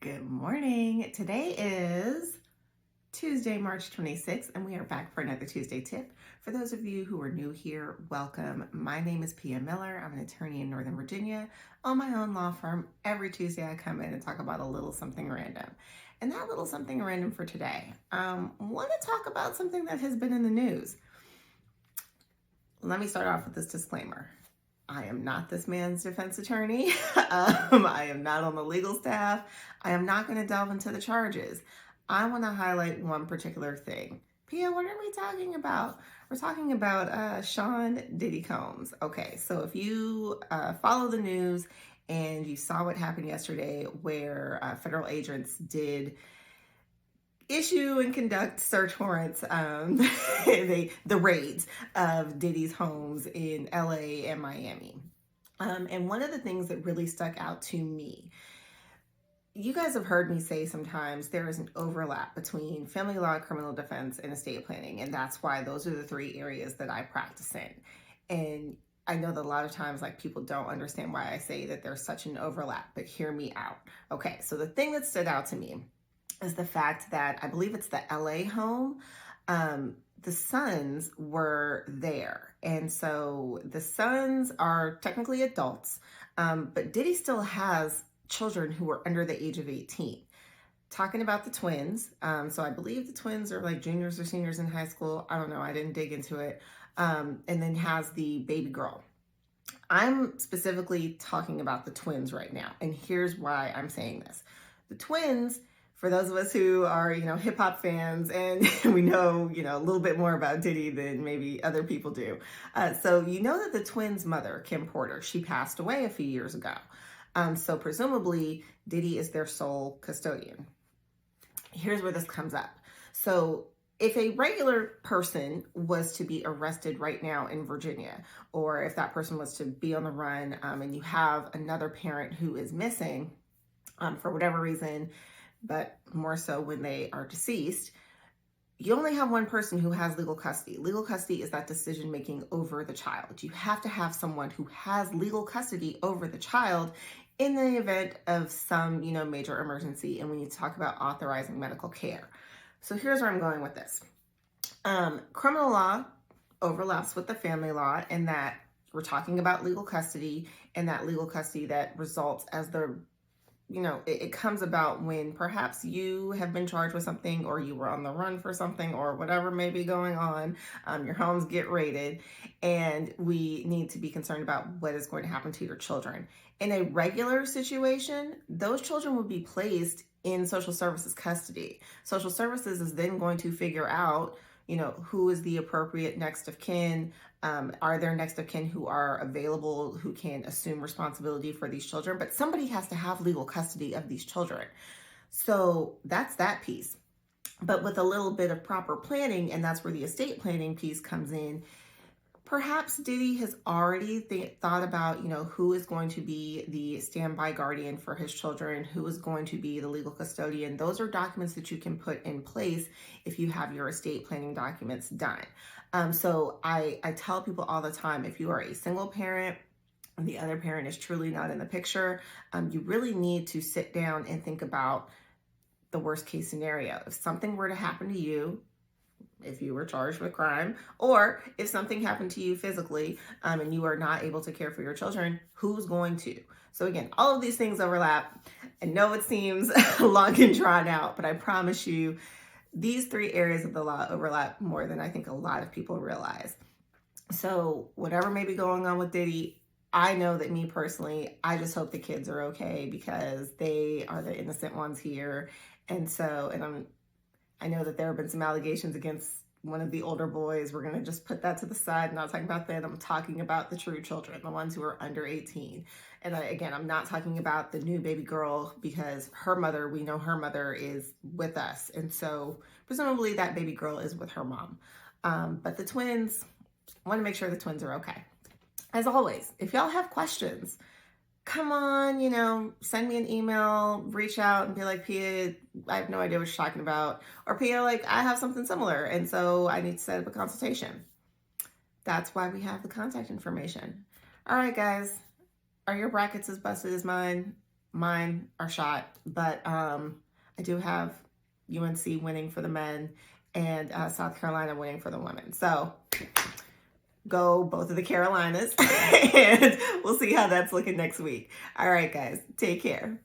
Good morning. Today is Tuesday, March 26th, and we are back for another Tuesday tip. For those of you who are new here, welcome. My name is Pia Miller. I'm an attorney in Northern Virginia, own my own law firm. Every Tuesday I come in and talk about a little something random. And that little something random for today, want to talk about something that has been in the news. Let me start off with this disclaimer. I am not this man's defense attorney. I am not on the legal staff. I am not going to delve into the charges. I want to highlight one particular thing. Pia, what are we talking about? We're talking about Sean Diddy Combs. Okay, so if you follow the news and you saw what happened yesterday where federal agents did issue and conduct search warrants, the raids of Diddy's homes in LA and Miami. And one of the things that really stuck out to me, you guys have heard me say sometimes there is an overlap between family law, criminal defense, and estate planning. And that's why those are the three areas that I practice in. And I know that a lot of times people don't understand why I say that there's such an overlap, but hear me out. Okay, so the thing that stood out to me is the fact that I believe it's the LA home. The sons were there. And so the sons are technically adults, but Diddy still has children who are under the age of 18. Talking about the twins. So I believe the twins are like juniors or seniors in high school. I don't know. I didn't dig into it. And then has the baby girl. I'm specifically talking about the twins right now. And here's why I'm saying this. The twins, for those of us who are, hip hop fans and we know, a little bit more about Diddy than maybe other people do. So you know that the twins' mother, Kim Porter, she passed away a few years ago. So presumably Diddy is their sole custodian. Here's where this comes up. So if a regular person was to be arrested right now in Virginia, or if that person was to be on the run, and you have another parent who is missing for whatever reason, but more so when they are deceased, you only have one person who has legal custody. Legal custody is that decision making over the child. You have to have someone who has legal custody over the child in the event of some, major emergency, and we need to talk about authorizing medical care. So here's where I'm going with this. Criminal law overlaps with the family law in that we're talking about legal custody, and that legal custody that results as it comes about when perhaps you have been charged with something, or you were on the run for something, or whatever may be going on. Your homes get raided, and we need to be concerned about what is going to happen to your children. In a regular situation, those children would be placed in social services custody. Social services is then going to figure out, who is the appropriate next of kin. Are there next of kin who are available, who can assume responsibility for these children? But somebody has to have legal custody of these children. So that's that piece. But with a little bit of proper planning, and that's where the estate planning piece comes in, perhaps Diddy has already thought about, who is going to be the standby guardian for his children, who is going to be the legal custodian. Those are documents that you can put in place if you have your estate planning documents done. So I tell people all the time, if you are a single parent and the other parent is truly not in the picture, you really need to sit down and think about the worst case scenario. If something were to happen to you, if you were charged with crime, or if something happened to you physically, and you are not able to care for your children, who's going to? So again, all of these things overlap. I know it seems long and drawn out, but I promise you, these three areas of the law overlap more than I think a lot of people realize. So whatever may be going on with Diddy, I know that me personally, I just hope the kids are okay, because they are the innocent ones here. And I know that there have been some allegations against one of the older boys. We're going to just put that to the side. I'm not talking about that. I'm talking about the true children, the ones who are under 18. And I'm not talking about the new baby girl, because we know her mother is with us. And so presumably that baby girl is with her mom. But the twins, I want to make sure the twins are okay. As always, if y'all have questions, come on, send me an email, reach out and be like, Pia, I have no idea what you're talking about. Or Pia, I have something similar, and so I need to set up a consultation. That's why we have the contact information. All right, guys, are your brackets as busted as mine? Mine are shot, but I do have UNC winning for the men and South Carolina winning for the women. So go both of the Carolinas, and we'll see how that's looking next week. All right, guys, take care.